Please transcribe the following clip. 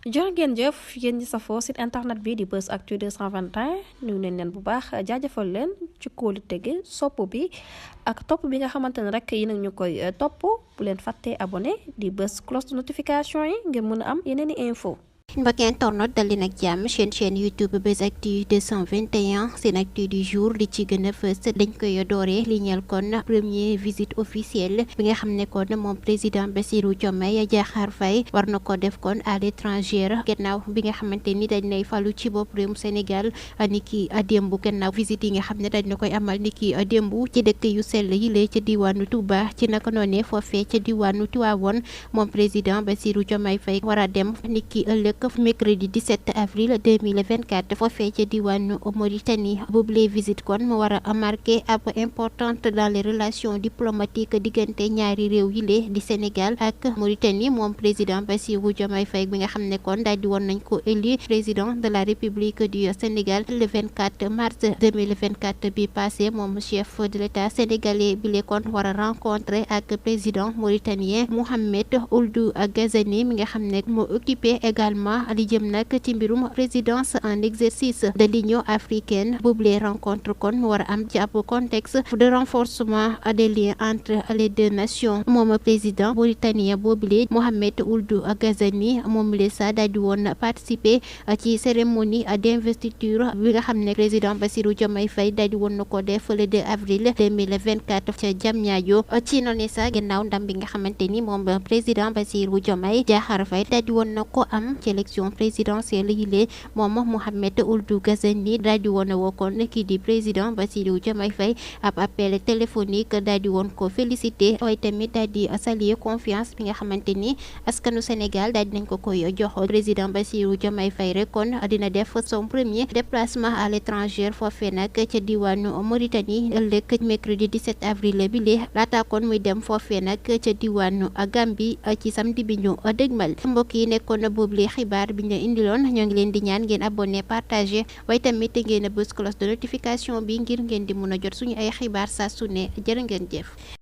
jërë ngeen jëf yéen ñi safoo site internet bi di Buzz Actu 221 nuyu nañ leen bu baax jaajëfal leen ci kóolu tege sopp bi ak topp bi nga xamante ne rek yi nag ñu koy topp bu leen fàttee abonné di bës cloche de notification yi ngir mën a am yeneen i info mbokk internet dal leen ak jàmm chaîne YouTube Buzz Actu 221 seen actu du jour li ci gën a fës dañ koy dooree li ñeel kon première visite officielle bi nga xam ne kon moom président Bassirou Diomaye Diakhar Faye war na ko def kon à l'étranger gannaaw bi nga xamante ni dañ lay falu ci bopp réewum Sénégal ni ki démb gannaaw visite yi nga xam ne dañ na koy amal ni ki démb ci dëkk yu sell yi lee ca diwaanu Touba ci naka noonee foofee ca diwaanu Tivaouane moom président Bassirou Diomaye Faye war a dem ni ki ëllëg mercredi 17 avril 2024 foofee ca diwaanu Mauritanie boobule visite kon mu war a marqué ab importante dans les relations diplomatiques diggante ñaari réew yile di Sénégal ak Mauritanie moom président Bassirou Diomaye Faye bi nga xam ne kon daal di woon nañ ko élu président de la République du Sénégal le 24 mars 2024 bi passé moom chef de l'État sénégalais bi le kon war a rencontrer ak président mauritanien Mohamed Ould Ghazouani mi nga xam ne moo occupé également li jëm nag ci mbirum présidence en exercice de l'Union africaine boobule rencontre kon mu war a am ci ab contexte de renforcement des liens entre les deux nations moom président mauritanien boobule Mohamed Ould Ghazouani moom le sa daal di woon participer ci cérémonie d'investiture bi nga xam ne président Bassirou Diomaye Faye daal di woon na ko def le 2 avril 2024 ca Diamniadio ci noonu sa gannaaw ndam bi nga xamante ni moom président Bassirou Diomaye Diakhar Faye daal di woon na ko am ci élection présidentielle yi moom Mohamed Ould Ghazouani daal di woon wokkoon kii di président Bassirou Diomaye Faye ab appel téléphonique daal di woon ko félicité waaye tamit daal di saluer confiance bi nga xamante ni askanu Sénégal daal di nañ ko koy jox président Bassirou Diomaye Faye rek kon dina def son premier déplacement à l'étranger foofee nag ca diwaanu Mauritanie ëllëg mercredi 17 avril bi lee laata kon muy dem foofee nag ca diwaanu Gambie ci samedi bi ñu dëgmal mbokk yi nekkoon boobule xibaar bi ñu indiloon ñoo ngi leen di ñaan ngeen abonné partagé waaye tamit ngeen a bës cloche de notification bi ngir ngeen di mun a jot suñu ay xibaar saa su ne jërë ngeen jëf